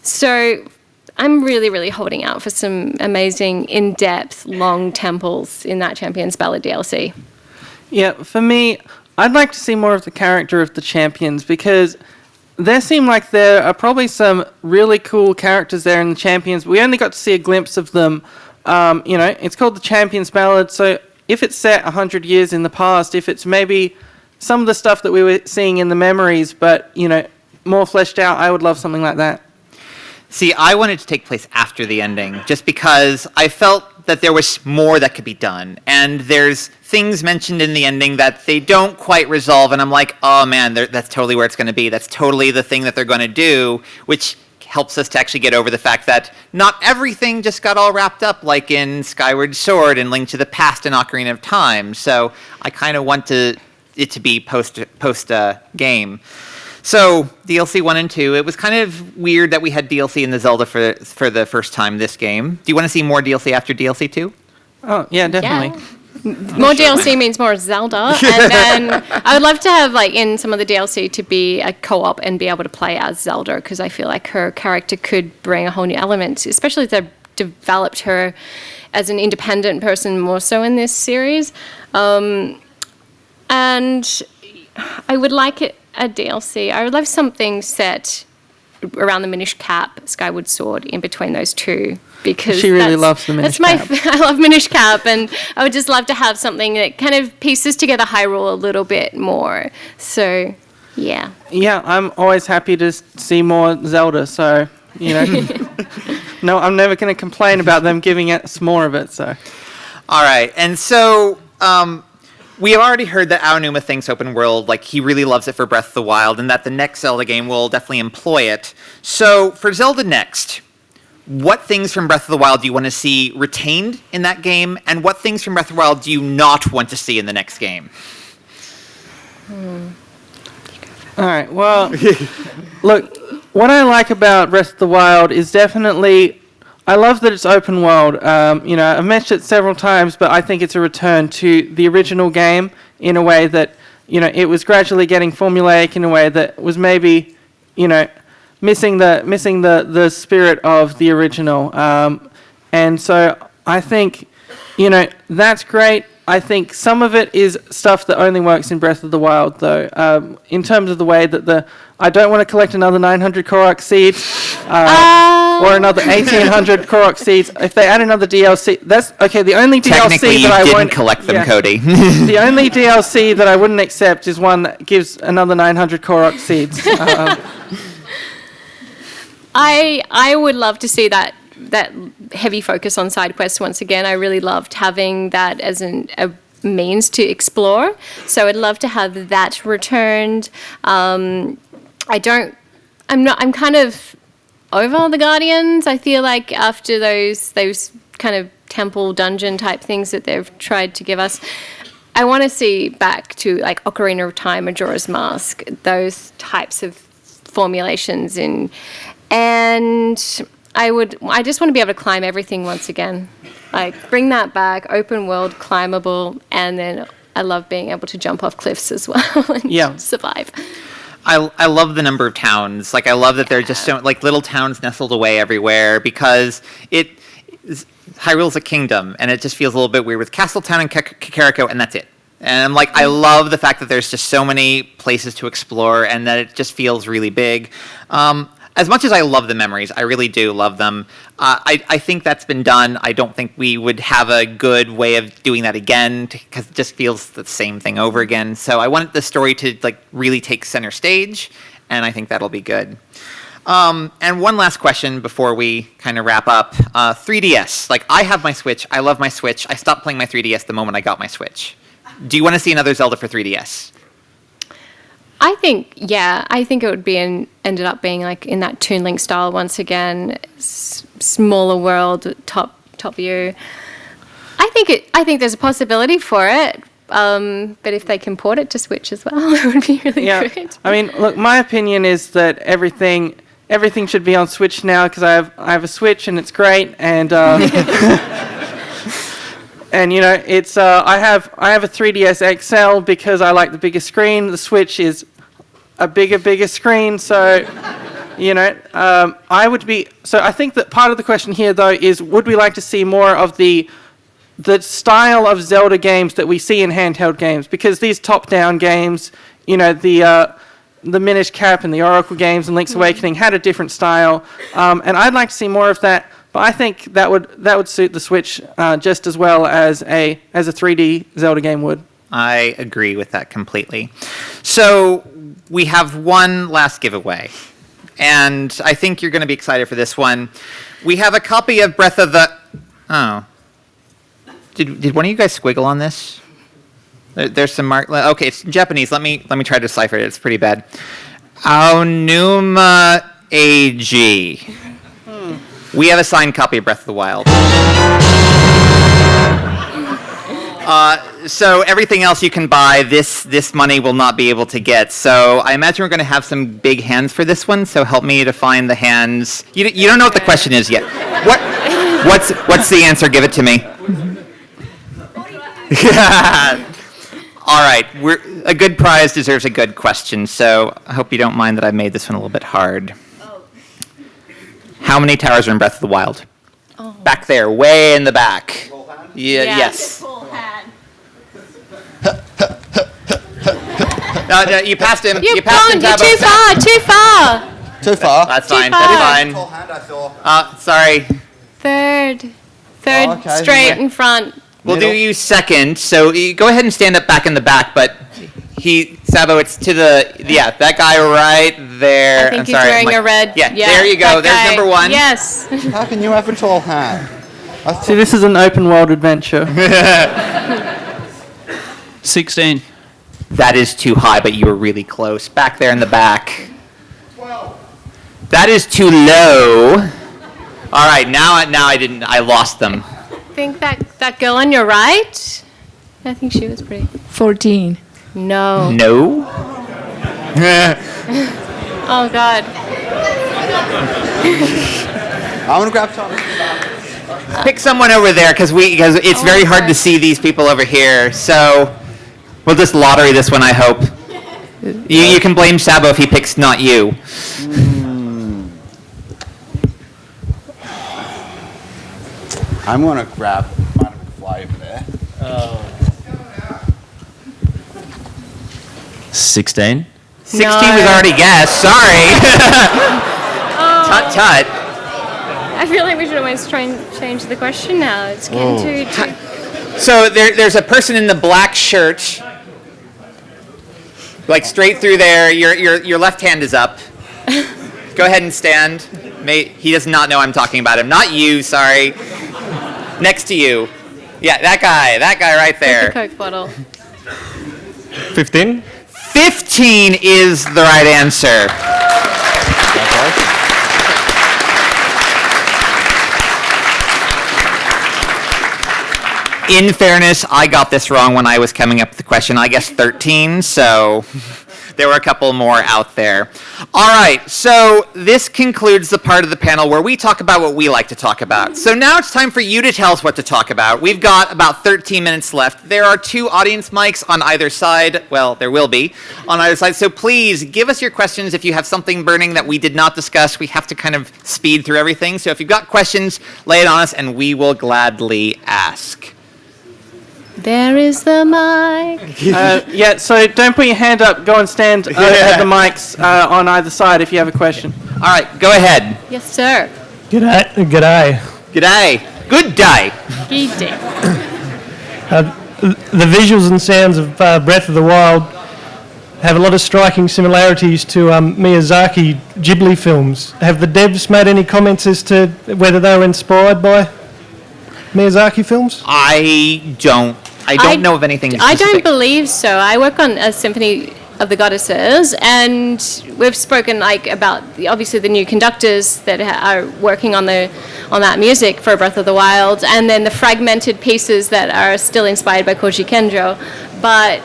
So I'm really, really holding out for some amazing, in-depth, long temples in that Champions Ballad DLC. Yeah, for me, I'd like to see more of the character of the champions, because there seem like there are probably some really cool characters there in the champions. We only got to see a glimpse of them. It's called the Champions Ballad, so if it's set 100 years in the past, if it's maybe some of the stuff that we were seeing in the memories, but, more fleshed out, I would love something like that. See, I wanted to take place after the ending, just because I felt that there was more that could be done. And there's things mentioned in the ending that they don't quite resolve, and I'm like, oh man, that's totally where it's going to be. That's totally the thing that they're going to do, which helps us to actually get over the fact that not everything just got all wrapped up, like in Skyward Sword and Link to the Past and Ocarina of Time. So I kind of want it to be post-game. So DLC 1 and 2, it was kind of weird that we had DLC in the Zelda for the first time this game. Do you want to see more DLC after DLC 2? Oh, yeah, definitely. More DLC means more Zelda, and then I would love to have like in some of the DLC to be a co-op and be able to play as Zelda, because I feel like her character could bring a whole new element, especially if they've developed her as an independent person more so in this series. And I would like a DLC. I would love something set around the Minish Cap, Skyward Sword, in between those two, because She really loves the Minish Cap. I love Minish Cap, and I would just love to have something that kind of pieces together Hyrule a little bit more. So, yeah. Yeah, I'm always happy to see more Zelda, so, you know. No, I'm never going to complain about them giving us more of it, so. All right, and so we have already heard that Aonuma thinks open world, like he really loves it for Breath of the Wild, and that the next Zelda game will definitely employ it. So for Zelda Next, what things from Breath of the Wild do you want to see retained in that game, and what things from Breath of the Wild do you not want to see in the next game? All right, well, look, what I like about Breath of the Wild is definitely, I love that it's open world. You know, I've mentioned it several times, but I think it's a return to the original game in a way that, you know, it was gradually getting formulaic in a way that was maybe, you know, missing the spirit of the original. And so I think, you know, that's great. I think some of it is stuff that only works in Breath of the Wild, though. In terms of the way that I don't want to collect another 900 Korok seeds or another 1800 Korok seeds. If they add another DLC, that's okay. The only Technically, DLC you that I didn't won't collect them, yeah. Cody. The only DLC that I wouldn't accept is one that gives another 900 Korok seeds. I would love to see that heavy focus on side quests once again. I really loved having that as a means to explore. So I'd love to have that returned. I'm kind of over the Guardians. I feel like after those kind of temple dungeon type things that they've tried to give us, I want to see back to like Ocarina of Time, Majora's Mask, those types of formulations and I just want to be able to climb everything once again. Like, bring that back, open world, climbable, and then I love being able to jump off cliffs as well and survive. I love the number of towns. Like, I love that they're just so, like little towns nestled away everywhere, because Hyrule's a kingdom, and it just feels a little bit weird with Castletown and Kakariko, and that's it. And I'm like, I love the fact that there's just so many places to explore, and that it just feels really big. As much as I love the memories, I really do love them. I think that's been done. I don't think we would have a good way of doing that again, because it just feels the same thing over again. So I want the story to like really take center stage, and I think that'll be good. And one last question before we kind of wrap up. 3DS. Like, I have my Switch. I love my Switch. I stopped playing my 3DS the moment I got my Switch. Do you want to see another Zelda for 3DS? I think it would be ended up being like in that Toon Link style once again, smaller world, top view. I think there's a possibility for it, but if they can port it to Switch as well, it would be really good. I mean, look, my opinion is that everything should be on Switch now, because I have a Switch and it's great, and and you know, it's I have a 3DS XL because I like the bigger screen. The Switch is a bigger screen, so you know, I think that part of the question here though is, would we like to see more of the style of Zelda games that we see in handheld games? Because these top-down games, you know, the Minish Cap and the Oracle games and Link's Awakening had a different style, and I'd like to see more of that. But I think that would suit the Switch just as well as a 3D Zelda game would. I agree with that completely. So we have one last giveaway, and I think you're going to be excited for this one. We have a copy of Breath of the... Oh. Did one of you guys squiggle on this? There's some mark... Okay, it's Japanese. Let me try to decipher it. It's pretty bad. Aonuma AG. We have a signed copy of Breath of the Wild. So everything else you can buy, this money will not be able to get. So I imagine we're going to have some big hands for this one. So help me to find the hands. You don't know what the question is yet. What's the answer? Give it to me. All right. A good prize deserves a good question. So I hope you don't mind that I made this one a little bit hard. How many towers are in Breath of the Wild? Oh. Back there, way in the back. Yeah. Yes. No, you passed him. You're passed him. you're too far, too far. Too far. That's Too fine. far. That's fine. Tall hand, I saw. Sorry. Third okay. straight in front. We'll do you second. So you go ahead and stand up back in the back. But Sabo, it's to that guy right there. I think I'm he's sorry. wearing a red. Yeah, there you go. that There's guy. number one. Yes. How can you have a tall hand? See, this is an open world adventure. 16. That is too high, but you were really close. Back there in the back. 12. That is too low. All right, now I lost them. I think that girl on your right. I think she was pretty. 14. No. No. Oh God. I want to grab Tom. Pick someone over there because it's very hard to sorry. see these people over here. So we'll just lottery this one, I hope. You can blame Sabo if he picks not you. I'm going to grab Madam McFly over there. 16. 16 was already guessed. Sorry. Tut tut. I feel like we should almost try and change the question now. It's getting too. So there's a person in the black shirt, like straight through there. Your left hand is up. Go ahead and stand. He does not know I'm talking about him. Not you. Sorry. Next to you. Yeah, that guy right The there. Coke bottle. 15? 15 is the right answer. In fairness, I got this wrong when I was coming up with the question. I guess 13, so there were a couple more out there. All right, so this concludes the part of the panel where we talk about what we like to talk about. So now it's time for you to tell us what to talk about. We've got about 13 minutes left. There are 2 audience mics on either side. Well, there will be on either side. So please give us your questions if you have something burning that we did not discuss. We have to kind of speed through everything. So if you've got questions, lay it on us and we will gladly ask. There is the mic. Yeah, so don't put your hand up. Go and stand at the mics on either side if you have a question. All right, go ahead. Yes, sir. G'day. G'day. Good day. Good day. The visuals and sounds of Breath of the Wild have a lot of striking similarities to Miyazaki Ghibli films. Have the devs made any comments as to whether they were inspired by Miyazaki films? I don't know of anything specific. I don't believe so. I work on a Symphony of the Goddesses, and we've spoken about obviously the new conductors that are working on that music for Breath of the Wild, and then the fragmented pieces that are still inspired by Koji Kenjo, but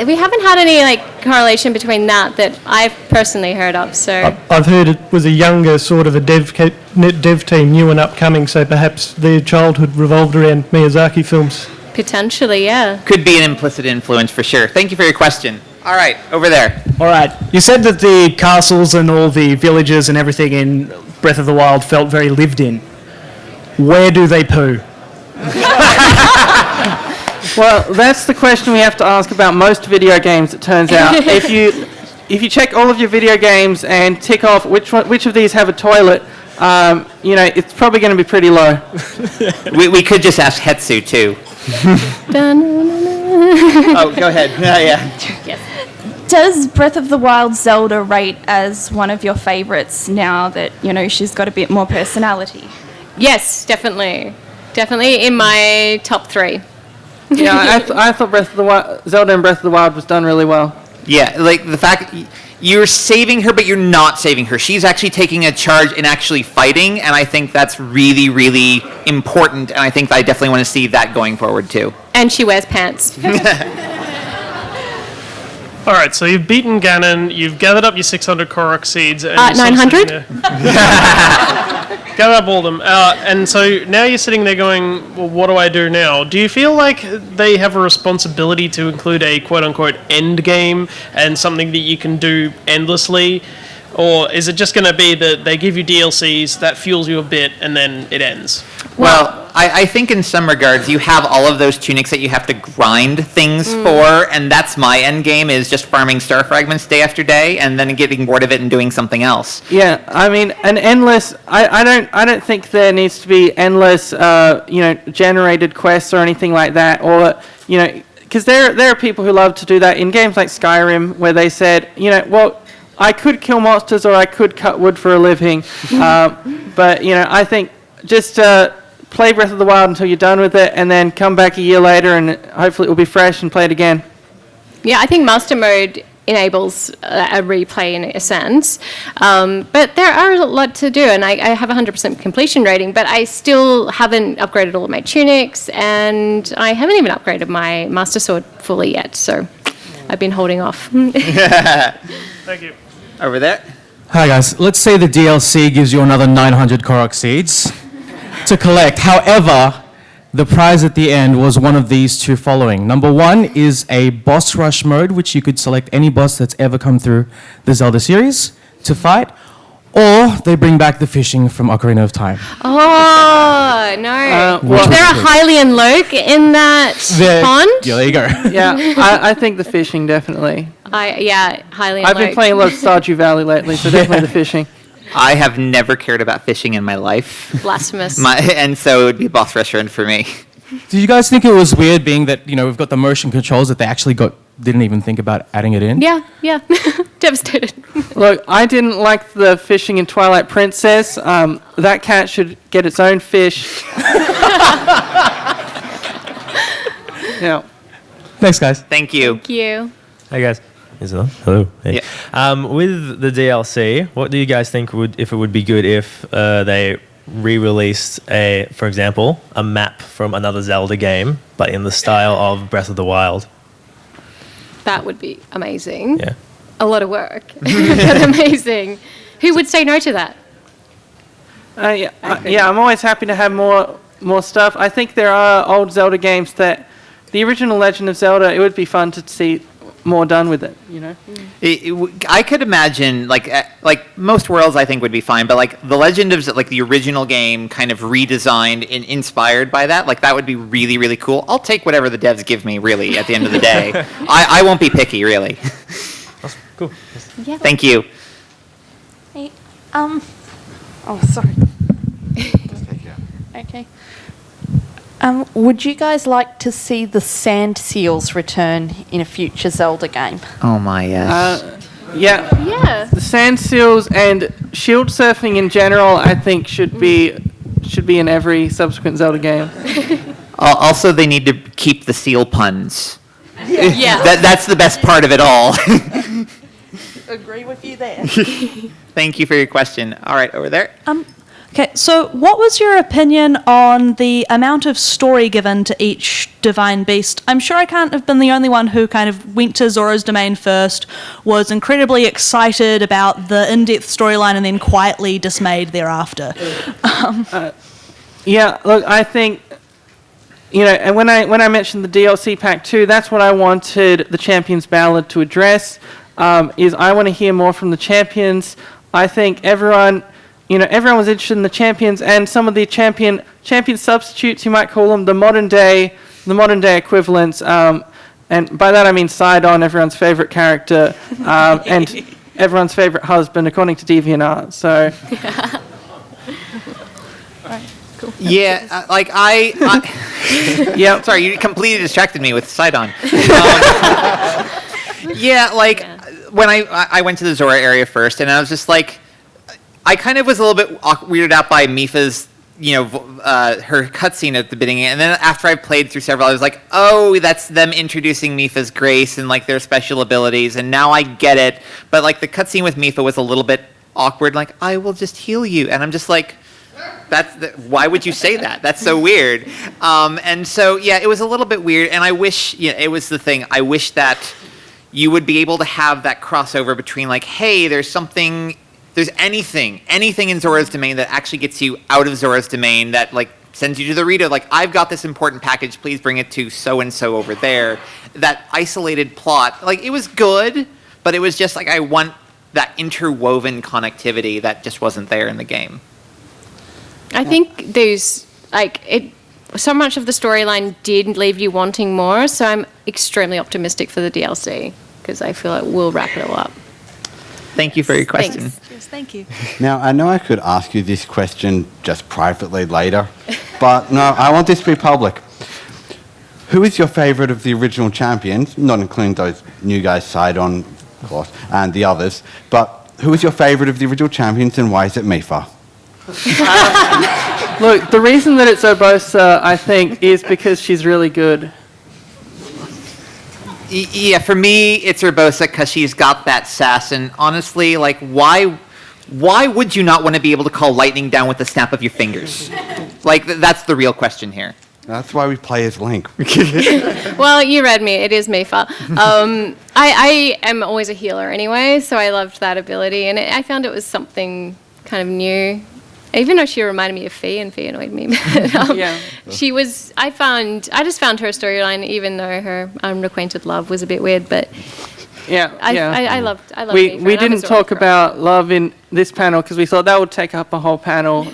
we haven't had any correlation between that I've personally heard of. So I've heard it was a younger sort of a dev team, new and upcoming, so perhaps their childhood revolved around Miyazaki films. potentially, yeah. Could be an implicit influence for sure. Thank you for your question. All right, over there. All right. You said that the castles and all the villages and everything in Breath of the Wild felt very lived in. Where do they poo? Well, that's the question we have to ask about most video games, it turns out. If you check all of your video games and tick off which of these have a toilet, it's probably going to be pretty low. We could just ask Hetsu too. Oh, go ahead. Yeah. Does Breath of the Wild Zelda rate as one of your favourites now that, she's got a bit more personality? Yes, definitely. Definitely in my top 3. Yeah, I thought Zelda and Breath of the Wild was done really well. Yeah, like the fact you're saving her, but you're not saving her. She's actually taking a charge and actually fighting, and I think that's really, really important, and I think I definitely want to see that going forward, too. And she wears pants. All right, so you've beaten Ganon, you've gathered up your 600 Korok seeds. And 900? Gathered up all of them. And so now you're sitting there going, well, what do I do now? Do you feel like they have a responsibility to include a quote-unquote end game and something that you can do endlessly? Or is it just going to be that they give you DLCs, that fuels you a bit, and then it ends? Well, I think in some regards you have all of those tunics that you have to grind things for, and that's my end game, is just farming star fragments day after day, and then getting bored of it and doing something else. Yeah, I mean, an endless. I don't think there needs to be endless, generated quests or anything like that, or because there are people who love to do that in games like Skyrim, where they said, well, I could kill monsters or I could cut wood for a living, but I think just play Breath of the Wild until you're done with it, and then come back a year later and hopefully it will be fresh and play it again. Yeah, I think Master Mode enables a replay in a sense, but there are a lot to do, and I have 100% completion rating, but I still haven't upgraded all of my tunics, and I haven't even upgraded my Master Sword fully yet, so I've been holding off. Thank you. Over there. Hi guys, let's say the DLC gives you another 900 Korok seeds to collect. However, the prize at the end was one of these two following. Number one is a boss rush mode, which you could select any boss that's ever come through the Zelda series to fight, or they bring back the fishing from Ocarina of Time. Oh, no. Is there a Hylian Loke in that pond? Yeah, there you go. Yeah, I think the fishing, definitely. Hylian Loke. I've been playing a lot of Stardew Valley lately, so definitely the fishing. I have never cared about fishing in my life. Blasphemous. And so it would be boss restaurant for me. Did you guys think it was weird being that, we've got the motion controls that they actually didn't even think about adding it in? Yeah. Devastated. Look, I didn't like the fishing in Twilight Princess. That cat should get its own fish. Yeah. Thanks, guys. Thank you. Thank you. Hey guys. Is it on? Hello. Hey. Yeah. With the DLC, what do you guys think it would be good if they re-released for example, a map from another Zelda game, but in the style of Breath of the Wild? That would be amazing. Yeah. A lot of work, but amazing. Who would say no to that? I'm always happy to have more stuff. I think there are old Zelda games that the original Legend of Zelda, it would be fun to see more done with it, I could imagine, like most worlds I think would be fine, but like the Legend of the original game kind of redesigned and inspired by that, like that would be really, really cool. I'll take whatever the devs give me, really, at the end of the day. I won't be picky, really. That's cool. Yeah. Thank you. Hey, sorry. Okay. Would you guys like to see the sand seals return in a future Zelda game? Oh my, yes. Yeah. The sand seals and shield surfing in general, I think should be in every subsequent Zelda game. Also, they need to keep the seal puns. Yeah. That's the best part of it all. Agree with you there. Thank you for your question. All right, over there. Okay, so what was your opinion on the amount of story given to each divine beast? I'm sure I can't have been the only one who kind of went to Zora's domain first, was incredibly excited about the in-depth storyline, and then quietly dismayed thereafter. Look, I think, and when I mentioned the DLC Pack 2, that's what I wanted the Champions Ballad to address, is I want to hear more from the champions. I think everyone was interested in the champions and some of the champion substitutes, you might call them, the modern day equivalents, and by that I mean Sidon, everyone's favorite character, and everyone's favorite husband, according to DeviantArt. So, Right, cool. Yeah, yeah. Sorry, you completely distracted me with Sidon. When I went to the Zora area first, and I was just like, I kind of was a little bit weirded out by Mipha's her cutscene at the beginning, and then after I played through several, I was like, oh, that's them introducing Mipha's grace and like their special abilities, and now I get it. But like the cutscene with Mipha was a little bit awkward, like, I will just heal you, and I'm just like, why would you say that? That's so weird. And so yeah, it was a little bit weird, and I wish it was the thing. I wish that you would be able to have that crossover between like, hey, there's anything in Zora's Domain that actually gets you out of Zora's Domain, that like sends you to the reader, like, I've got this important package, please bring it to so-and-so over there. That isolated plot, like, it was good, but it was just like, I want that interwoven connectivity that just wasn't there in the game. I think there's, so much of the storyline did leave you wanting more, so I'm extremely optimistic for the DLC, because I feel it will wrap it all up. Thank you for your question. Thanks. Yes, thank you. Now, I know I could ask you this question just privately later, but no, I want this to be public. Who is your favourite of the original champions, not including those new guys, Sidon, of course, and the others, but who is your favourite of the original champions, and why is it Mipha? Look, the reason that it's Urbosa, I think, is because she's really good. Yeah, for me, it's Urbosa because she's got that sass, and honestly, like, why would you not want to be able to call lightning down with the snap of your fingers? Like, that's the real question here. That's why we play as Link. Well, you read me. It is Mipha. I am always a healer anyway, so I loved that ability, and I found it was something kind of new. Even though she reminded me of Fee, and Fee annoyed me. But, Yeah. I just found her storyline, even though her unrequited love was a bit weird, but I loved Mipha, We and I'm a didn't Zora talk girl. about love in this panel because we thought that would take up a whole panel,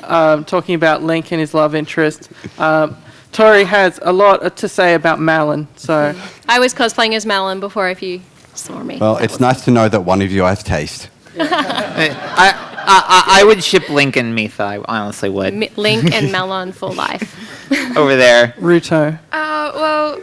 talking about Link and his love interest. Tori has a lot to say about Malin, so... I was cosplaying as Malin before, if you saw me. Well, it's nice to know that one of you has taste. I would ship Link and Mipha, I honestly would. Link and Malin for life. Over there. Ruto. Well,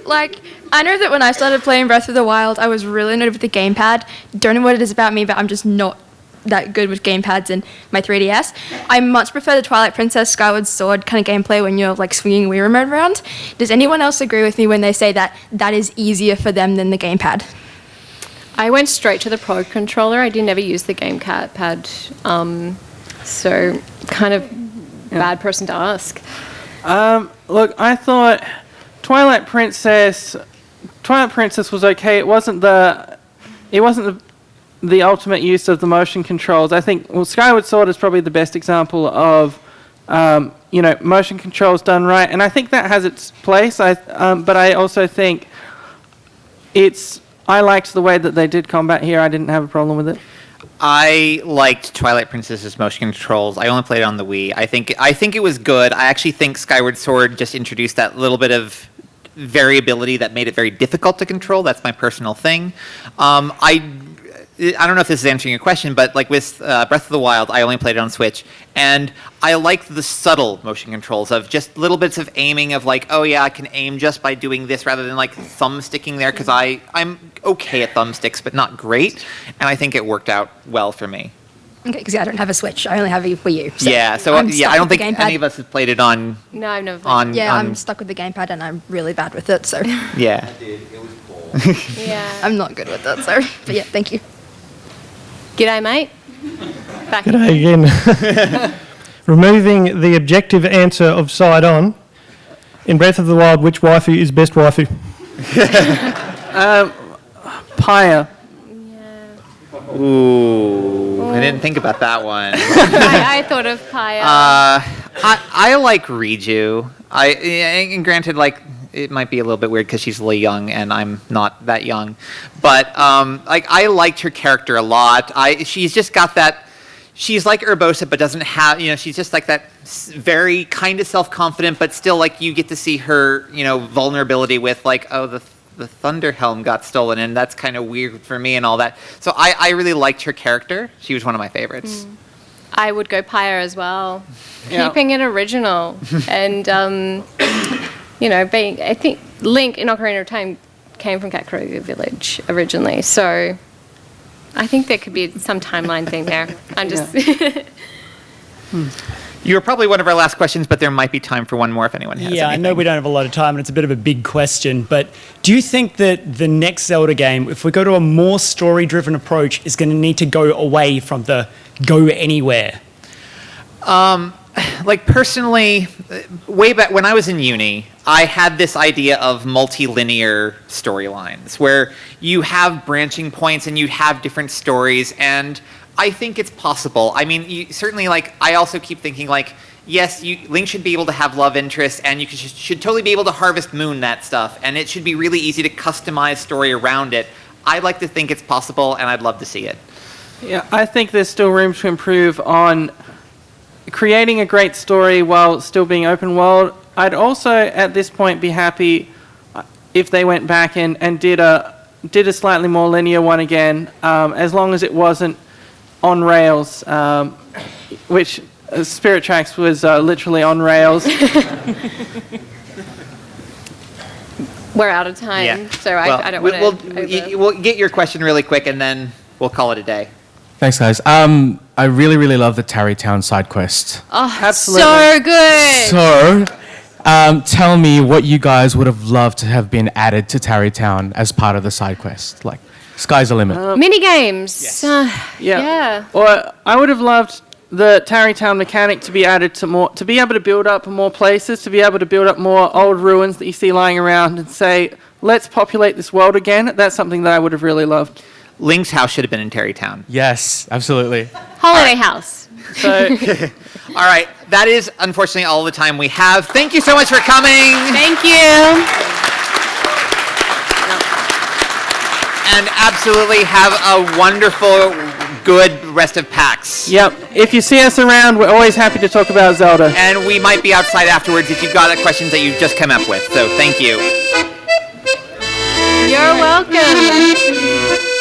I know that when I started playing Breath of the Wild, I was really annoyed with the gamepad. Don't know what it is about me, but I'm just not that good with gamepads in my 3DS. I much prefer the Twilight Princess Skyward Sword kind of gameplay when you're swinging Wii Remote around. Does anyone else agree with me when they say that that is easier for them than the gamepad? I went straight to the Pro Controller. I didn't ever use the pad, so kind of bad person to ask. Look, I thought Twilight Princess was okay. It wasn't the ultimate use of the motion controls. I think Skyward Sword is probably the best example of motion controls done right, and I think that has its place. But I also think I liked the way that they did combat here. I didn't have a problem with it. I liked Twilight Princess's motion controls. I only played it on the Wii. I think it was good. I actually think Skyward Sword just introduced that little bit of variability that made it very difficult to control. That's my personal thing. I don't know if this is answering your question, but with Breath of the Wild, I only played it on Switch, and I liked the subtle motion controls of just little bits of aiming of oh yeah, I can aim just by doing this rather than thumb sticking there, because I'm okay at thumbsticks, but not great, and I think it worked out well for me. Okay, because I don't have a Switch. I only have a Wii U. So yeah, so yeah, I don't think any of us have played it on. No, I've never played it. I'm stuck with the gamepad, and I'm really bad with it, so. Yeah. I did. It was cool. Yeah. I'm not good with it, so. But yeah, thank you. G'day, mate. Back G'day again. Removing the objective answer of Sidon, in Breath of the Wild, which waifu is best waifu? Paya. Ooh, I didn't think about that one. I thought of Paya. I like Riju. And granted, it might be a little bit weird because she's really young and I'm not that young, but I liked her character a lot. She's just got that. She's like Urbosa, but doesn't have, she's just that very kind of self-confident, but still you get to see her, vulnerability with the Thunder Helm got stolen, and that's kind of weird for me and all that. So I really liked her character. She was one of my favorites. I would go Pyre as well. Yeah. Keeping it original. And, I think Link in Ocarina of Time came from Kakariko Village originally. So I think there could be some timeline thing there. I'm just... You were probably one of our last questions, but there might be time for one more if anyone has Yeah, I know we don't have a lot of time and it's a bit of a big question, but do you think that the next Zelda game, if we go to a more story-driven approach, is going to need to go away from the go anywhere? Like personally, way back when I was in uni, I had this idea of multilinear storylines where you have branching points and you have different stories, and I think it's possible. I mean, certainly, like, I also keep thinking, like, yes, Link should be able to have love interests, and you should totally be able to Harvest Moon that stuff, and it should be really easy to customize story around it. I'd like to think it's possible, and I'd love to see it. Yeah, I think there's still room to improve on creating a great story while still being open world. I'd also, at this point, be happy if they went back and did a slightly more linear one again, as long as it wasn't on rails, which Spirit Tracks was literally on rails. We're out of time, Yeah. so Well, I don't want to. we'll get your question really quick, and then we'll call it a day. Thanks, guys. I really, really love the Tarrytown side quest. Oh, Absolutely. so good. So, tell me what you guys would have loved to have been added to Tarrytown as part of the side quest. Like, sky's the limit. Mini games. Yeah. Yeah. Or I would have loved the Tarrytown mechanic to be added to be able to build up more places, to be able to build up more old ruins that you see lying around and say, let's populate this world again. That's something that I would have really loved. Link's house should have been in Tarrytown. Yes, absolutely. Holiday house. So, all right, that is unfortunately all the time we have. Thank you so much for coming. Thank you. And absolutely have a wonderful, good rest of PAX. yep. If you see us around, we're always happy to talk about Zelda. And we might be outside afterwards if you've got questions that you've just come up with. So thank you. You're welcome.